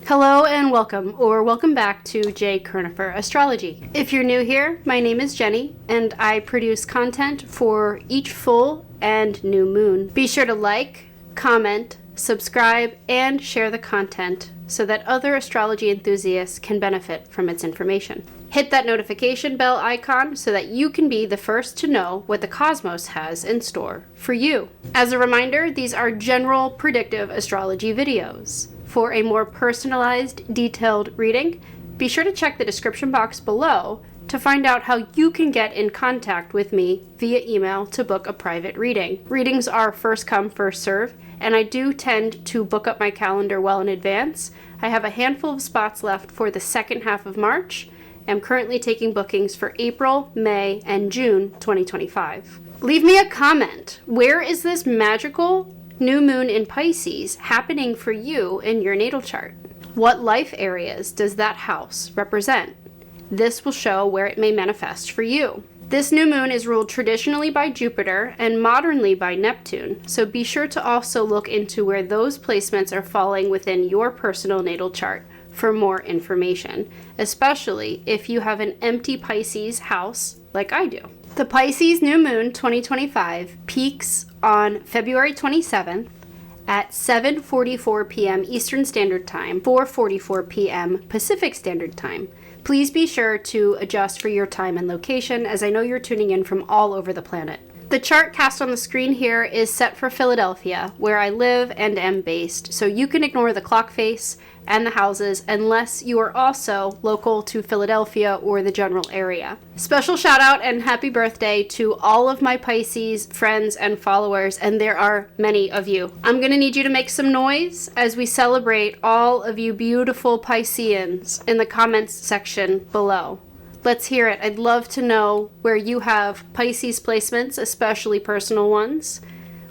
Hello and welcome back to J. Kernifer Astrology. If you're new here, my name is Jenny and I produce content for each full and new moon. Be sure to like, comment, subscribe, and share the content so that other astrology enthusiasts can benefit from its information. Hit that notification bell icon so that you can be the first to know what the cosmos has in store for you. As a reminder, these are general predictive astrology videos. For a more personalized, detailed reading, be sure to check the description box below to find out how you can get in contact with me via email to book a private reading. Readings are first come, first serve, and I do tend to book up my calendar well in advance. I have a handful of spots left for the second half of March. I'm currently taking bookings for April, May, and June 2025. Leave me a comment. Where is this magical new moon in Pisces happening for you in your natal chart? What life areas does that house represent? This will show where it may manifest for you. This new moon is ruled traditionally by Jupiter and modernly by Neptune, so be sure to also look into where those placements are falling within your personal natal chart for more information, especially if you have an empty Pisces house like I do. The Pisces New Moon 2025 peaks on February 27th at 7:44 p.m. Eastern Standard Time, 4:44 p.m. Pacific Standard Time. Please be sure to adjust for your time and location, as I know you're tuning in from all over the planet. The chart cast on the screen here is set for Philadelphia, where I live and am based, so you can ignore the clock face and the houses unless you are also local to Philadelphia or the general area. Special shout out and happy birthday to all of my Pisces friends and followers, and there are many of you. I'm gonna need you to make some noise as we celebrate all of you beautiful Pisceans in the comments section below. Let's hear it. I'd love to know where you have Pisces placements, especially personal ones,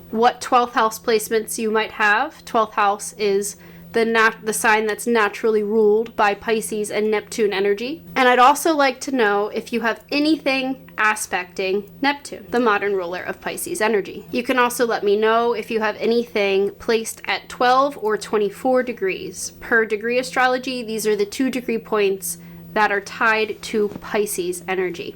what 12th house placements you might have. 12th house is the sign that's naturally ruled by Pisces and Neptune energy. And I'd also like to know if you have anything aspecting Neptune, the modern ruler of Pisces energy. You can also let me know if you have anything placed at 12 or 24 degrees. Per degree astrology, these are the 2-degree points that are tied to Pisces energy.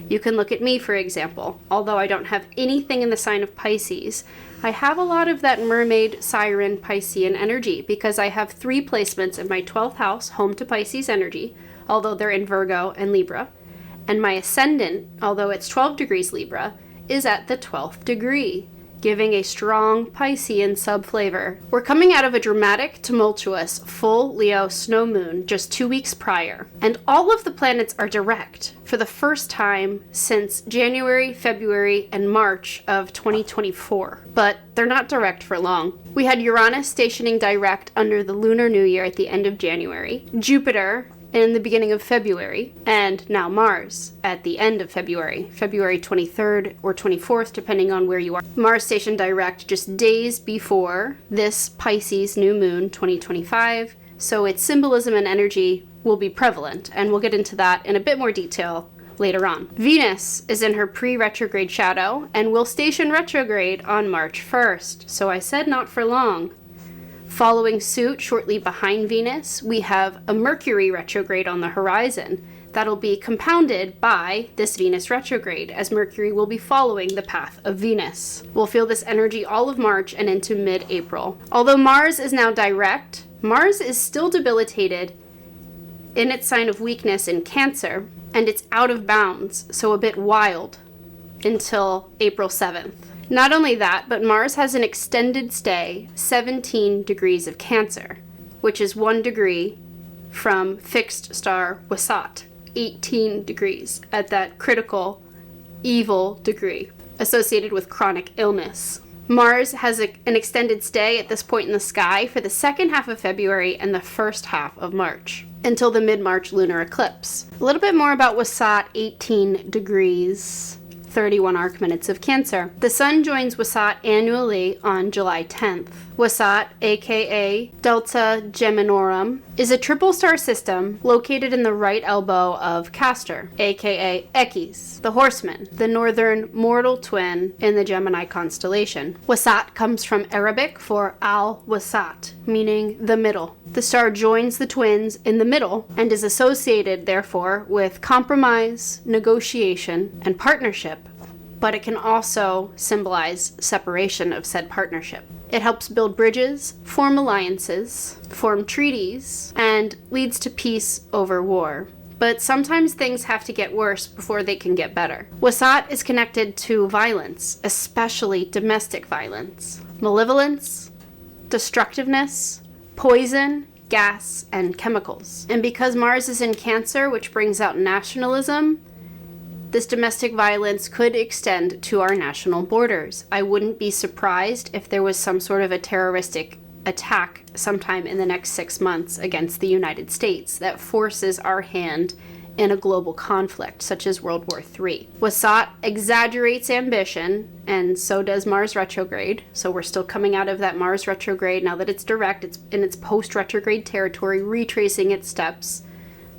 You can look at me, for example. Although I don't have anything in the sign of Pisces, I have a lot of that mermaid, siren, Piscean energy because I have 3 placements in my 12th house, home to Pisces energy, although they're in Virgo and Libra. And my ascendant, although it's 12 degrees Libra, is at the 12th degree, giving a strong Piscean subflavor. We're coming out of a dramatic, tumultuous, full Leo snow moon just 2 weeks prior, and all of the planets are direct for the first time since January, February, and March of 2024. But they're not direct for long. We had Uranus stationing direct under the Lunar New Year at the end of January, Jupiter in the beginning of February, and now Mars at the end of February, February 23rd or 24th, depending on where you are. Mars stationed direct just days before this Pisces New Moon 2025, so its symbolism and energy will be prevalent, and we'll get into that in a bit more detail later on. Venus is in her pre-retrograde shadow and will station retrograde on March 1st, so I said not for long. Following suit shortly behind Venus, we have a Mercury retrograde on the horizon that'll be compounded by this Venus retrograde, as Mercury will be following the path of Venus. We'll feel this energy all of March and into mid-April. Although Mars is now direct, Mars is still debilitated in its sign of weakness in Cancer, and it's out of bounds, so a bit wild, until April 7th. Not only that, but Mars has an extended stay, 17 degrees of Cancer, which is 1 degree from fixed star Wasat, 18 degrees at that critical, evil degree associated with chronic illness. Mars has an extended stay at this point in the sky for the second half of February and the first half of March, until the mid-March lunar eclipse. A little bit more about Wasat, 18 degrees. 31 arc minutes of Cancer. The Sun joins Wasat annually on July 10th. Wasat, aka Delta Geminorum, is a triple star system located in the right elbow of Castor, aka Equus, the horseman, the northern mortal twin in the Gemini constellation. Wasat comes from Arabic for al-Wasat, meaning the middle. The star joins the twins in the middle and is associated, therefore, with compromise, negotiation, and partnership, but it can also symbolize separation of said partnership. It helps build bridges, form alliances, form treaties, and leads to peace over war. But sometimes things have to get worse before they can get better. Wasat is connected to violence, especially domestic violence, malevolence, destructiveness, poison, gas, and chemicals. And because Mars is in Cancer, which brings out nationalism, this domestic violence could extend to our national borders. I wouldn't be surprised if there was some sort of a terroristic attack sometime in the next 6 months against the United States that forces our hand in a global conflict, such as World War III. Wasat exaggerates ambition, and so does Mars retrograde. So we're still coming out of that Mars retrograde. Now that it's direct, it's in its post-retrograde territory, retracing its steps,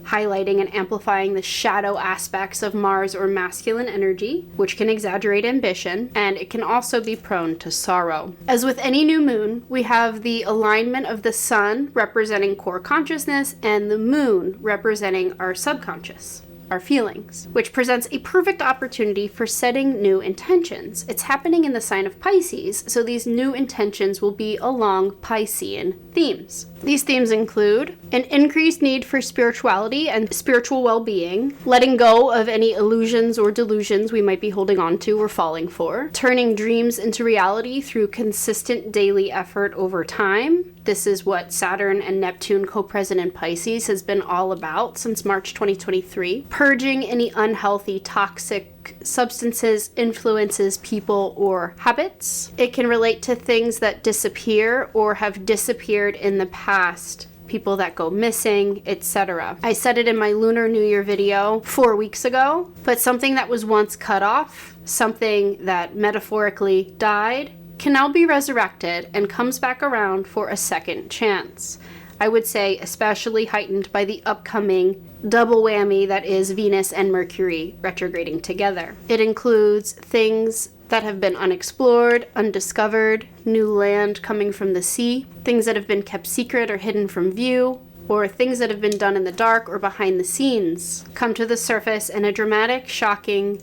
highlighting and amplifying the shadow aspects of Mars or masculine energy, which can exaggerate ambition, and it can also be prone to sorrow. As with any new moon, we have the alignment of the sun representing core consciousness and the moon representing our subconscious, our feelings, which presents a perfect opportunity for setting new intentions. It's happening in the sign of Pisces, so these new intentions will be along Piscean themes. These themes include an increased need for spirituality and spiritual well-being, letting go of any illusions or delusions we might be holding on to or falling for, turning dreams into reality through consistent daily effort over time. This is what Saturn and Neptune co-present in Pisces has been all about since March 2023. Purging any unhealthy, toxic substances, influences, people, or habits. It can relate to things that disappear or have disappeared in the past, people that go missing, etc. I said it in my Lunar New Year video 4 weeks ago, but something that was once cut off, something that metaphorically died, can now be resurrected and comes back around for a second chance. I would say especially heightened by the upcoming double whammy that is Venus and Mercury retrograding together. It includes things that have been unexplored, undiscovered, new land coming from the sea, things that have been kept secret or hidden from view, or things that have been done in the dark or behind the scenes come to the surface in a dramatic, shocking,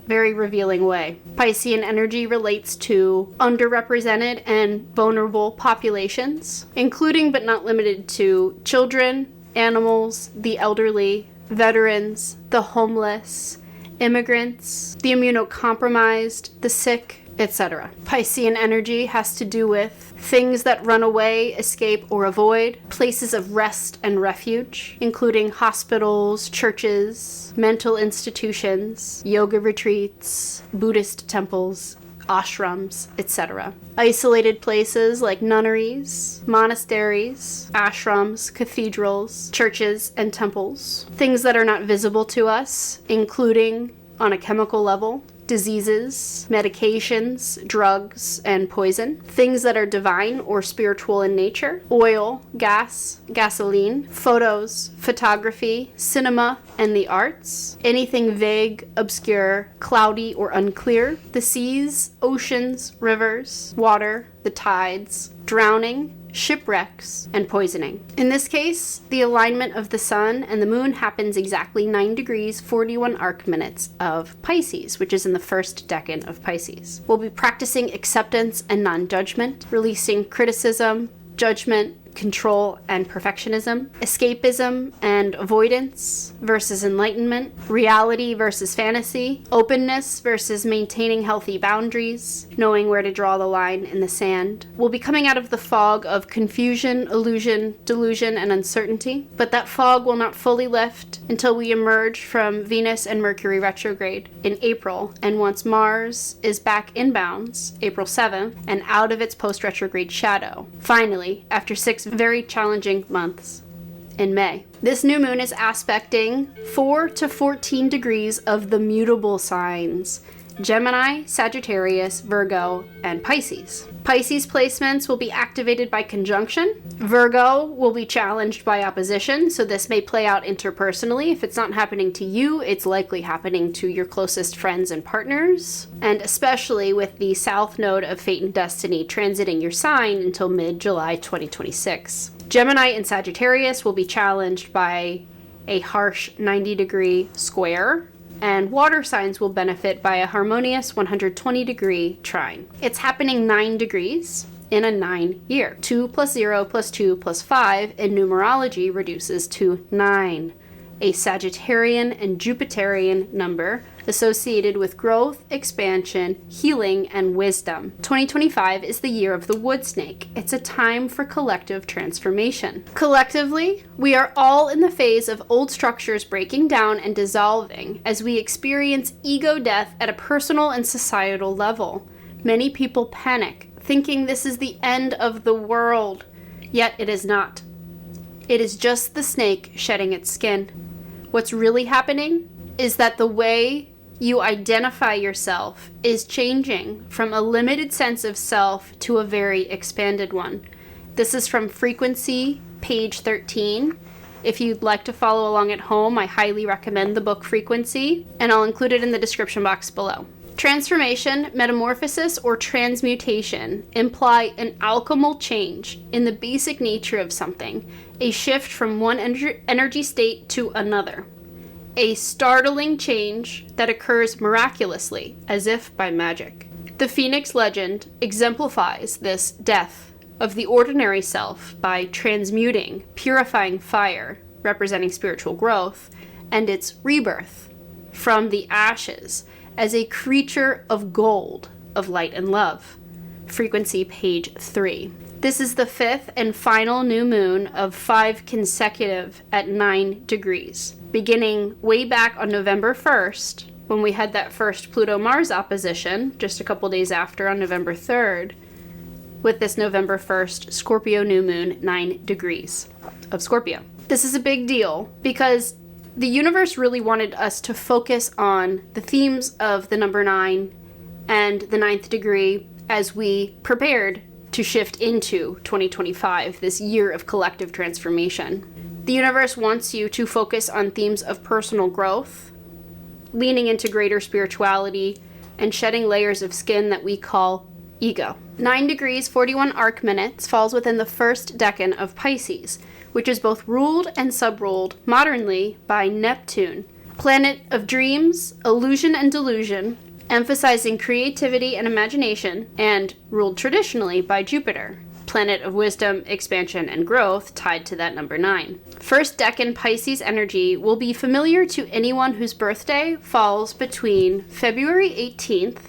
very revealing way. Piscean energy relates to underrepresented and vulnerable populations, including but not limited to children, animals, the elderly, veterans, the homeless, immigrants, the immunocompromised, the sick, etc. Piscean energy has to do with things that run away, escape, or avoid, places of rest and refuge, including hospitals, churches, mental institutions, yoga retreats, Buddhist temples, ashrams, etc. Isolated places like nunneries, monasteries, ashrams, cathedrals, churches, and temples. Things that are not visible to us, including, on a chemical level, diseases, medications, drugs, and poison. Things that are divine or spiritual in nature. Oil, gas, gasoline, photos, photography, cinema, and the arts. Anything vague, obscure, cloudy, or unclear. The seas, oceans, rivers, water, the tides, drowning, shipwrecks, and poisoning. In this case, the alignment of the sun and the moon happens exactly 9 degrees 41 arc minutes of Pisces, which is in the first decan of Pisces. We'll be practicing acceptance and non-judgment, releasing criticism, judgment, control, and perfectionism, escapism and avoidance versus enlightenment, reality versus fantasy, openness versus maintaining healthy boundaries, knowing where to draw the line in the sand. We'll be coming out of the fog of confusion, illusion, delusion, and uncertainty, but that fog will not fully lift until we emerge from Venus and Mercury retrograde in April, and once Mars is back in bounds, April 7th, and out of its post-retrograde shadow. Finally, after 6 very challenging months, in May. This new moon is aspecting 4 to 14 degrees of the mutable signs, Gemini, Sagittarius, Virgo, and Pisces. Pisces placements will be activated by conjunction. Virgo will be challenged by opposition, so this may play out interpersonally. If it's not happening to you, it's likely happening to your closest friends and partners, and especially with the South Node of Fate and Destiny transiting your sign until mid-July 2026. Gemini and Sagittarius will be challenged by a harsh 90-degree square, and water signs will benefit by a harmonious 120-degree trine. It's happening 9 degrees in a 9-year. 2 plus 0 plus 2 plus 5 in numerology reduces to 9, a Sagittarian and Jupiterian number associated with growth, expansion, healing, and wisdom. 2025 is the year of the wood snake. It's a time for collective transformation. Collectively, we are all in the phase of old structures breaking down and dissolving as we experience ego death at a personal and societal level. Many people panic, thinking this is the end of the world, yet it is not. It is just the snake shedding its skin. What's really happening is that the way you identify yourself is changing from a limited sense of self to a very expanded one. This is from Frequency, page 13. If you'd like to follow along at home, I highly recommend the book Frequency, and I'll include it in the description box below. Transformation, metamorphosis, or transmutation imply an alchemical change in the basic nature of something, a shift from one energy state to another. A startling change that occurs miraculously, as if by magic. The Phoenix legend exemplifies this death of the ordinary self by transmuting, purifying fire, representing spiritual growth, and its rebirth from the ashes as a creature of gold, of light and love. Frequency, page 3. This is the 5th and final new moon of 5 consecutive at 9 degrees, beginning way back on November 1st, when we had that first Pluto-Mars opposition, just a couple days after on November 3rd, with this November 1st Scorpio new moon, 9 degrees of Scorpio. This is a big deal because the universe really wanted us to focus on the themes of the number 9 and the 9th degree as we prepared to shift into 2025, this year of collective transformation. The universe wants you to focus on themes of personal growth, leaning into greater spirituality, and shedding layers of skin that we call ego. 9 degrees, 41 arc minutes falls within the first decan of Pisces, which is both ruled and sub-ruled modernly by Neptune, planet of dreams, illusion, and delusion, emphasizing creativity and imagination, and ruled traditionally by Jupiter, planet of wisdom, expansion, and growth, tied to that number 9. First decan Pisces energy will be familiar to anyone whose birthday falls between February 18th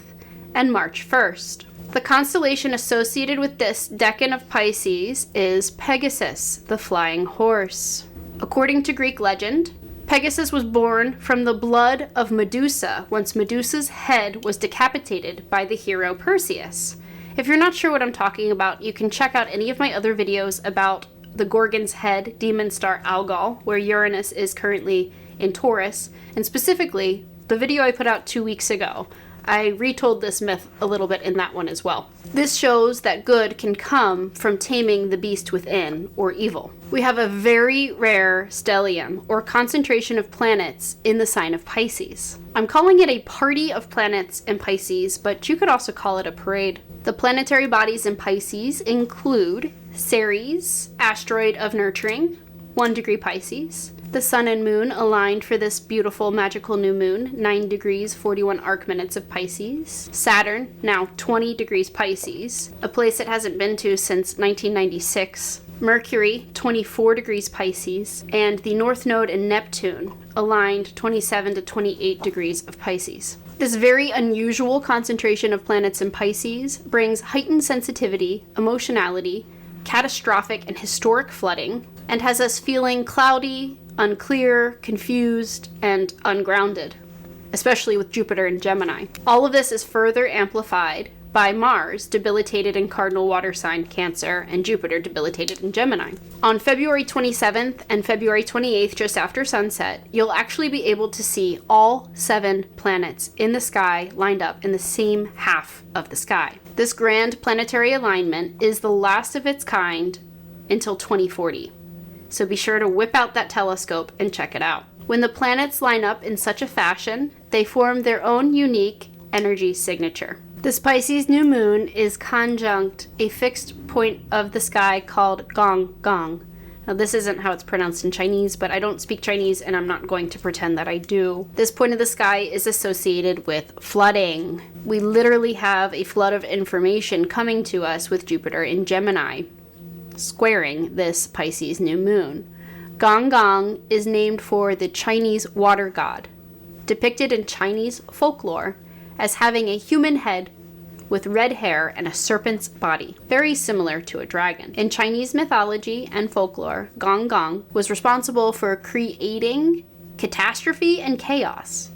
and March 1st. The constellation associated with this decan of Pisces is Pegasus, the flying horse. According to Greek legend, Pegasus was born from the blood of Medusa once Medusa's head was decapitated by the hero Perseus. If you're not sure what I'm talking about, you can check out any of my other videos about the Gorgon's head demon star Algol, where Uranus is currently in Taurus, and specifically the video I put out 2 weeks ago. I retold this myth a little bit in that one as well. This shows that good can come from taming the beast within, or evil. We have a very rare stellium, or concentration of planets, in the sign of Pisces. I'm calling it a party of planets in Pisces, but you could also call it a parade. The planetary bodies in Pisces include Ceres, asteroid of nurturing, 1 degree Pisces. The sun and moon aligned for this beautiful magical new moon, 9 degrees, 41 arc minutes of Pisces. Saturn, now 20 degrees Pisces, a place it hasn't been to since 1996. Mercury, 24 degrees Pisces, and the North Node in Neptune, aligned 27 to 28 degrees of Pisces. This very unusual concentration of planets in Pisces brings heightened sensitivity, emotionality, catastrophic and historic flooding, and has us feeling cloudy, unclear, confused, and ungrounded, especially with Jupiter in Gemini. All of this is further amplified by Mars, debilitated in cardinal water sign Cancer, and Jupiter, debilitated in Gemini. On February 27th and February 28th, just after sunset, you'll actually be able to see all 7 planets in the sky lined up in the same half of the sky. This grand planetary alignment is the last of its kind until 2040. So be sure to whip out that telescope and check it out. When the planets line up in such a fashion, they form their own unique energy signature. This Pisces new moon is conjunct a fixed point of the sky called Gong Gong. Now, this isn't how it's pronounced in Chinese, but I don't speak Chinese and I'm not going to pretend that I do. This point of the sky is associated with flooding. We literally have a flood of information coming to us with Jupiter in Gemini, squaring this Pisces new moon. Gong Gong is named for the Chinese water god, depicted in Chinese folklore as having a human head with red hair and a serpent's body, very similar to a dragon. In Chinese mythology and folklore, Gong Gong was responsible for creating catastrophe and chaos,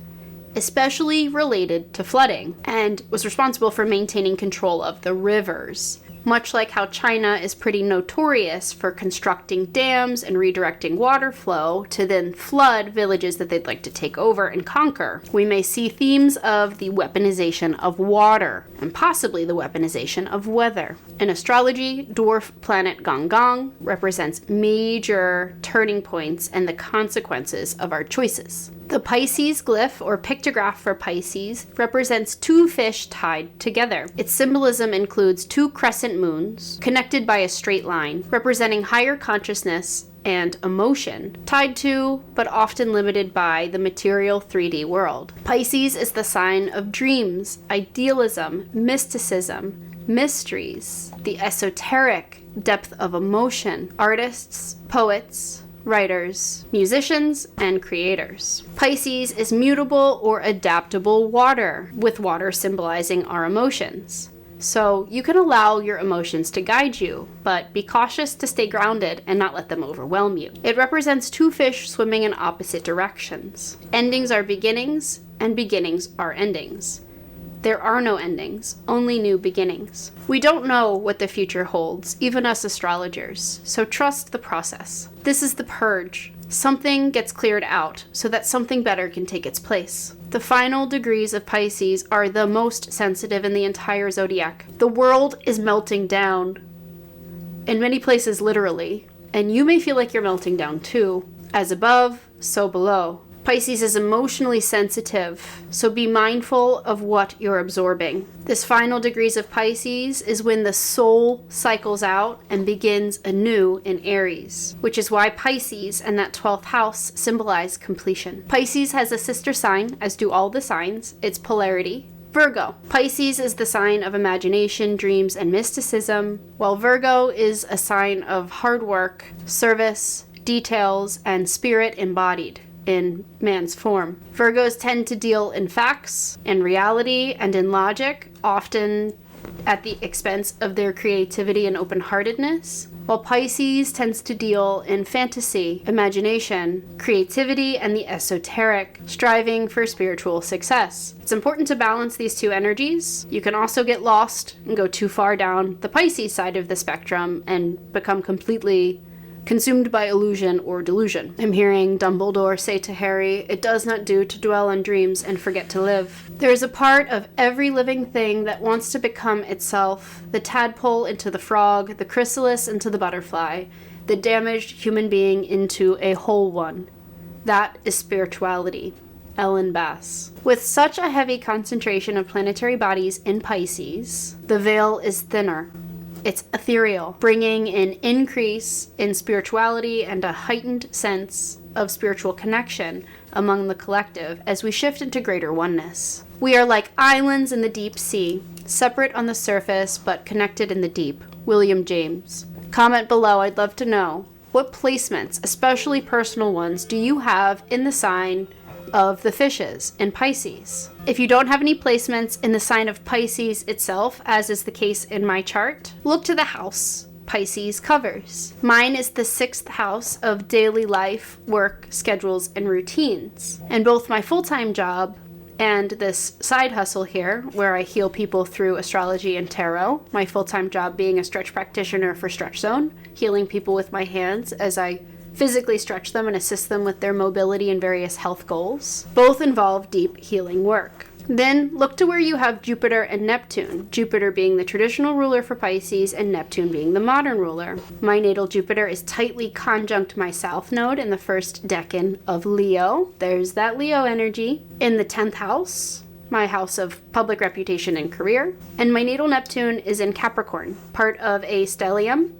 especially related to flooding, and was responsible for maintaining control of the rivers. Much like how China is pretty notorious for constructing dams and redirecting water flow to then flood villages that they'd like to take over and conquer, we may see themes of the weaponization of water and possibly the weaponization of weather. In astrology, dwarf planet Gong Gong represents major turning points and the consequences of our choices. The Pisces Glyph, or pictograph for Pisces, represents 2 fish tied together. Its symbolism includes 2 crescent moons connected by a straight line, representing higher consciousness and emotion, tied to, but often limited by, the material 3D world. Pisces is the sign of dreams, idealism, mysticism, mysteries, the esoteric, depth of emotion, artists, poets, writers, musicians, and creators. Pisces is mutable or adaptable water, with water symbolizing our emotions. So you can allow your emotions to guide you, but be cautious to stay grounded and not let them overwhelm you. It represents 2 fish swimming in opposite directions. Endings are beginnings, and beginnings are endings. There are no endings, only new beginnings. We don't know what the future holds, even us astrologers, so trust the process. This is the purge. Something gets cleared out so that something better can take its place. The final degrees of Pisces are the most sensitive in the entire zodiac. The world is melting down, in many places literally, and you may feel like you're melting down too. As above, so below. Pisces is emotionally sensitive, so be mindful of what you're absorbing. This final degrees of Pisces is when the soul cycles out and begins anew in Aries, which is why Pisces and that 12th house symbolize completion. Pisces has a sister sign, as do all the signs. It's polarity. Virgo. Pisces is the sign of imagination, dreams, and mysticism, while Virgo is a sign of hard work, service, details, and spirit embodied in man's form. Virgos tend to deal in facts, in reality, and in logic, often at the expense of their creativity and open-heartedness, while Pisces tends to deal in fantasy, imagination, creativity, and the esoteric, striving for spiritual success. It's important to balance these 2 energies. You can also get lost and go too far down the Pisces side of the spectrum and become completely consumed by illusion or delusion. I'm hearing Dumbledore say to Harry, "It does not do to dwell on dreams and forget to live." There is a part of every living thing that wants to become itself, the tadpole into the frog, the chrysalis into the butterfly, the damaged human being into a whole one. That is spirituality. Ellen Bass. With such a heavy concentration of planetary bodies in Pisces, the veil is thinner. It's ethereal, bringing an increase in spirituality and a heightened sense of spiritual connection among the collective as we shift into greater oneness. We are like islands in the deep sea, separate on the surface but connected in the deep. William James. Comment below, I'd love to know, what placements, especially personal ones, do you have in the sign of the fishes in Pisces? If you don't have any placements in the sign of Pisces itself, as is the case in my chart, look to the house Pisces covers. Mine is the 6th house of daily life, work, schedules, and routines. And both my full-time job and this side hustle here where I heal people through astrology and tarot, my full-time job being a stretch practitioner for Stretch Zone, healing people with my hands as I physically stretch them and assist them with their mobility and various health goals. Both involve deep healing work. Then look to where you have Jupiter and Neptune, Jupiter being the traditional ruler for Pisces and Neptune being the modern ruler. My natal Jupiter is tightly conjunct my south node in the first decan of Leo. There's that Leo energy. In the 10th house, my house of public reputation and career. And my natal Neptune is in Capricorn, part of a stellium,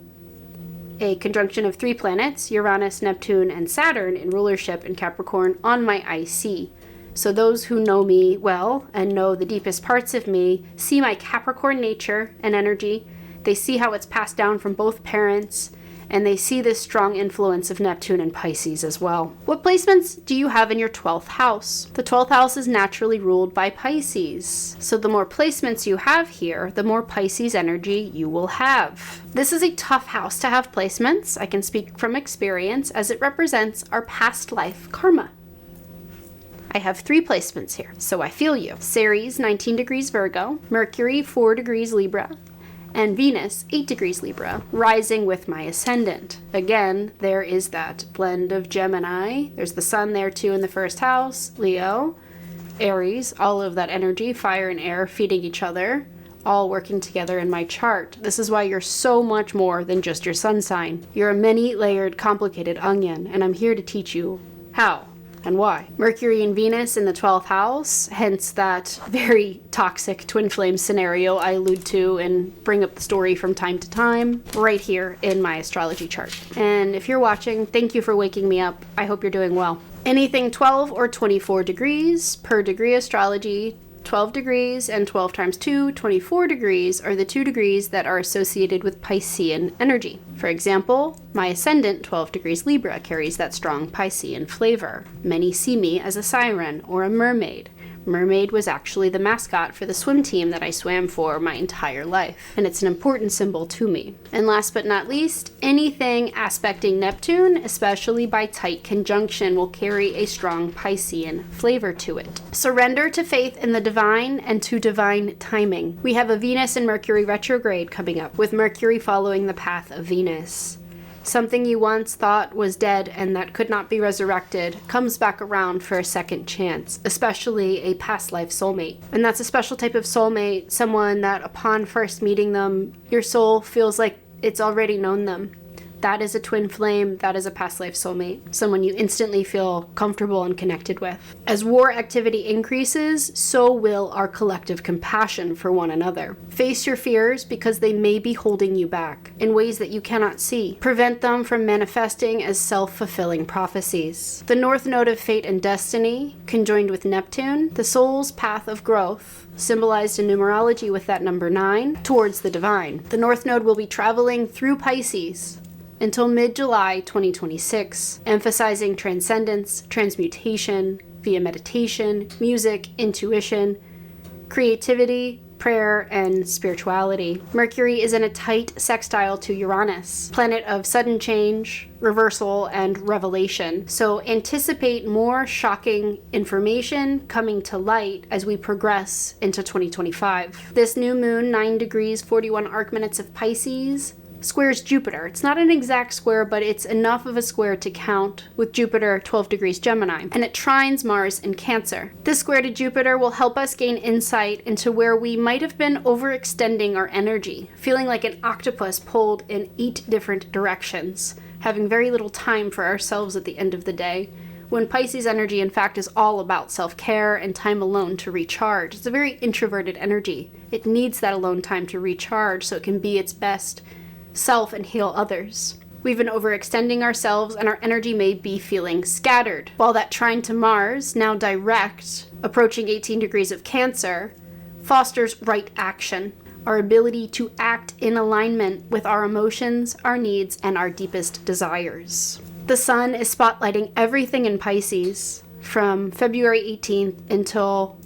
a conjunction of 3 planets, Uranus, Neptune, and Saturn in rulership in Capricorn on my IC. So those who know me well and know the deepest parts of me see my Capricorn nature and energy. They see how it's passed down from both parents, and they see this strong influence of Neptune and Pisces as well. What placements do you have in your 12th house? The 12th house is naturally ruled by Pisces. So the more placements you have here, the more Pisces energy you will have. This is a tough house to have placements. I can speak from experience as it represents our past life karma. I have 3 placements here, so I feel you. Ceres, 19 degrees Virgo, Mercury, 4 degrees Libra, and Venus, 8 degrees Libra, rising with my ascendant. Again, there is that blend of Gemini. There's the sun there too in the first house, Leo, Aries, all of that energy, fire and air feeding each other, all working together in my chart. This is why you're so much more than just your sun sign. You're a many-layered, complicated onion, and I'm here to teach you how and why. Mercury and Venus in the 12th house, hence that very toxic twin flame scenario I allude to and bring up the story from time to time, right here in my astrology chart. And if you're watching, thank you for waking me up. I hope you're doing well. Anything 12 or 24 degrees per degree astrology, 12 degrees and 12 times 2, 24 degrees are the 2 degrees that are associated with Piscean energy. For example, my ascendant, 12 degrees Libra, carries that strong Piscean flavor. Many see me as a siren or a mermaid. Mermaid was actually the mascot for the swim team that I swam for my entire life, and it's an important symbol to me. And last but not least, anything aspecting Neptune, especially by tight conjunction, will carry a strong Piscean flavor to it. Surrender to faith in the divine and to divine timing. We have a Venus and Mercury retrograde coming up, with Mercury following the path of Venus. Something you once thought was dead and that could not be resurrected comes back around for a second chance, especially a past life soulmate. And that's a special type of soulmate, someone that upon first meeting them, your soul feels like it's already known them. That is a twin flame, that is a past life soulmate, someone you instantly feel comfortable and connected with. As war activity increases, so will our collective compassion for one another. Face your fears because they may be holding you back in ways that you cannot see. Prevent them from manifesting as self-fulfilling prophecies. The North Node of Fate and Destiny, conjoined with Neptune, the soul's path of growth, symbolized in numerology with that number 9, towards the divine. The North Node will be traveling through Pisces until mid-July 2026, emphasizing transcendence, transmutation via meditation, music, intuition, creativity, prayer, and spirituality. Mercury is in a tight sextile to Uranus, planet of sudden change, reversal, and revelation. So anticipate more shocking information coming to light as we progress into 2025. This new moon, 9 degrees, 41 arc minutes of Pisces, squares Jupiter. It's not an exact square, but it's enough of a square to count with Jupiter 12 degrees Gemini, and it trines Mars in Cancer. This square to Jupiter will help us gain insight into where we might have been overextending our energy, feeling like an octopus pulled in 8 different directions, having very little time for ourselves at the end of the day, when Pisces energy in fact is all about self-care and time alone to recharge. It's a very introverted energy. It needs that alone time to recharge so it can be its best self and heal others. We've been overextending ourselves and our energy may be feeling scattered. While that trine to Mars, now direct, approaching 18 degrees of Cancer, fosters right action, our ability to act in alignment with our emotions, our needs, and our deepest desires. The sun is spotlighting everything in Pisces from February 18th until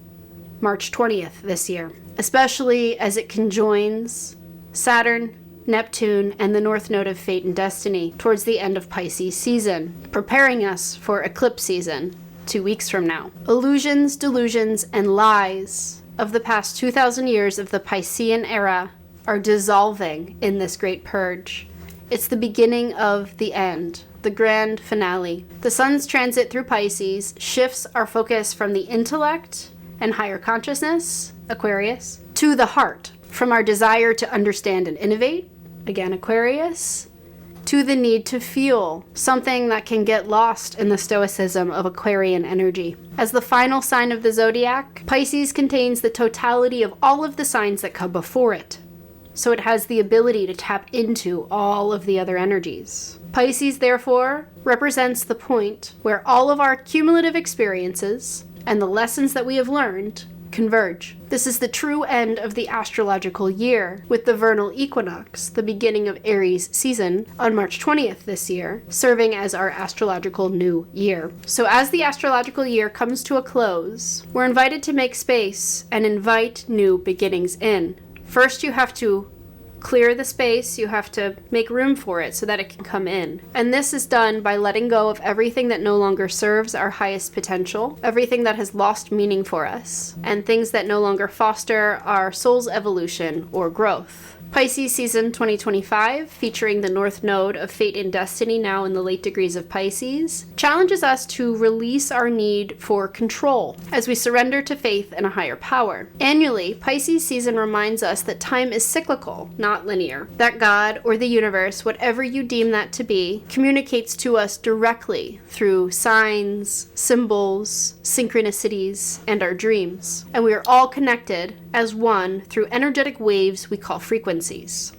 March 20th this year, especially as it conjoins Saturn, Neptune, and the North Node of Fate and Destiny towards the end of Pisces season, preparing us for eclipse season, 2 weeks from now. Illusions, delusions, and lies of the past 2,000 years of the Piscean era are dissolving in this great purge. It's the beginning of the end, the grand finale. The sun's transit through Pisces shifts our focus from the intellect and higher consciousness, Aquarius, to the heart, from our desire to understand and innovate, again Aquarius, to the need to feel, something that can get lost in the stoicism of Aquarian energy. As the final sign of the zodiac, Pisces contains the totality of all of the signs that come before it. So it has the ability to tap into all of the other energies. Pisces, therefore, represents the point where all of our cumulative experiences and the lessons that we have learned converge. This is the true end of the astrological year, with the vernal equinox, the beginning of Aries season, on March 20th this year, serving as our astrological new year. So as the astrological year comes to a close, we're invited to make space and invite new beginnings in. First, you have to clear the space, you have to make room for it so that it can come in. And this is done by letting go of everything that no longer serves our highest potential, everything that has lost meaning for us, and things that no longer foster our soul's evolution or growth. Pisces season 2025, featuring the North Node of Fate and Destiny now in the late degrees of Pisces, challenges us to release our need for control as we surrender to faith in a higher power. Annually, Pisces season reminds us that time is cyclical, not linear. That God or the universe, whatever you deem that to be, communicates to us directly through signs, symbols, synchronicities, and our dreams. And we are all connected as one through energetic waves we call frequencies.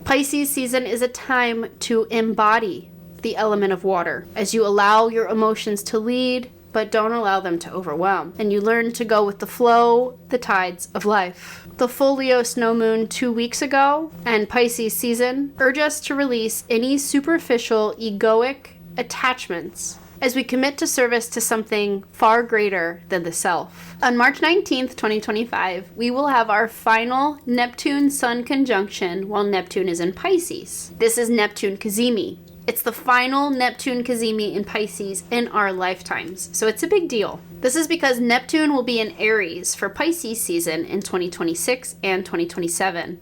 Pisces season is a time to embody the element of water as you allow your emotions to lead, but don't allow them to overwhelm. And you learn to go with the flow, the tides of life. The full Leo snow moon 2 weeks ago and Pisces season urge us to release any superficial egoic attachments as we commit to service to something far greater than the self. On March 19th, 2025, we will have our final Neptune-Sun conjunction while Neptune is in Pisces. This is Neptune Cazimi. It's the final Neptune Cazimi in Pisces in our lifetimes, so it's a big deal. This is because Neptune will be in Aries for Pisces season in 2026 and 2027.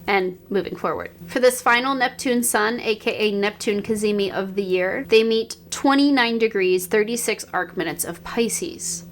And moving forward. For this final Neptune Sun, aka Neptune Cazimi of the year, they meet 29 degrees, 36 arc minutes of Pisces,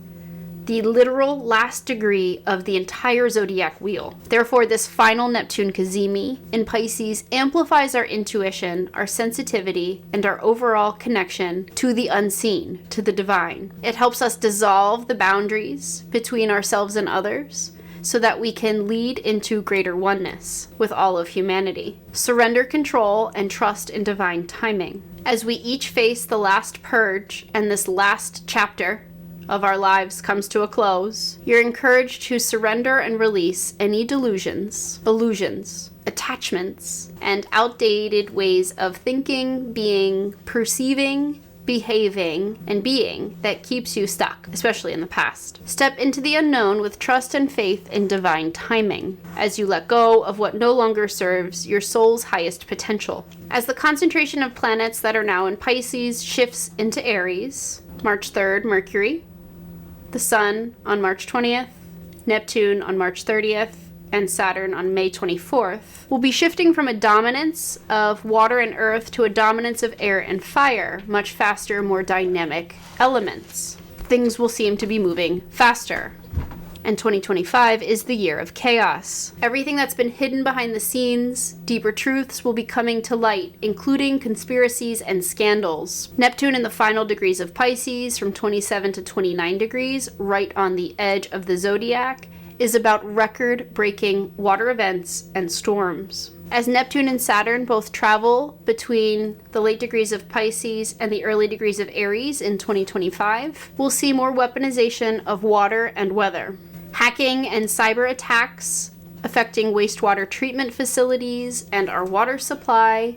the literal last degree of the entire zodiac wheel. Therefore, this final Neptune Cazimi in Pisces amplifies our intuition, our sensitivity, and our overall connection to the unseen, to the divine. It helps us dissolve the boundaries between ourselves and others, so that we can lead into greater oneness with all of humanity. Surrender control and trust in divine timing. As we each face the last purge and this last chapter of our lives comes to a close, you're encouraged to surrender and release any delusions, illusions, attachments, and outdated ways of thinking, being, perceiving, behaving, and being that keeps you stuck, especially in the past. Step into the unknown with trust and faith in divine timing as you let go of what no longer serves your soul's highest potential. As the concentration of planets that are now in Pisces shifts into Aries, March 3rd, Mercury, the Sun on March 20th, Neptune on March 30th, and Saturn on May 24th, will be shifting from a dominance of water and earth to a dominance of air and fire, much faster, more dynamic elements. Things will seem to be moving faster. And 2025 is the year of chaos. Everything that's been hidden behind the scenes, deeper truths will be coming to light, including conspiracies and scandals. Neptune in the final degrees of Pisces, from 27 to 29 degrees, right on the edge of the zodiac, is about record-breaking water events and storms. As Neptune and Saturn both travel between the late degrees of Pisces and the early degrees of Aries in 2025, we'll see more weaponization of water and weather. Hacking and cyber attacks affecting wastewater treatment facilities and our water supply,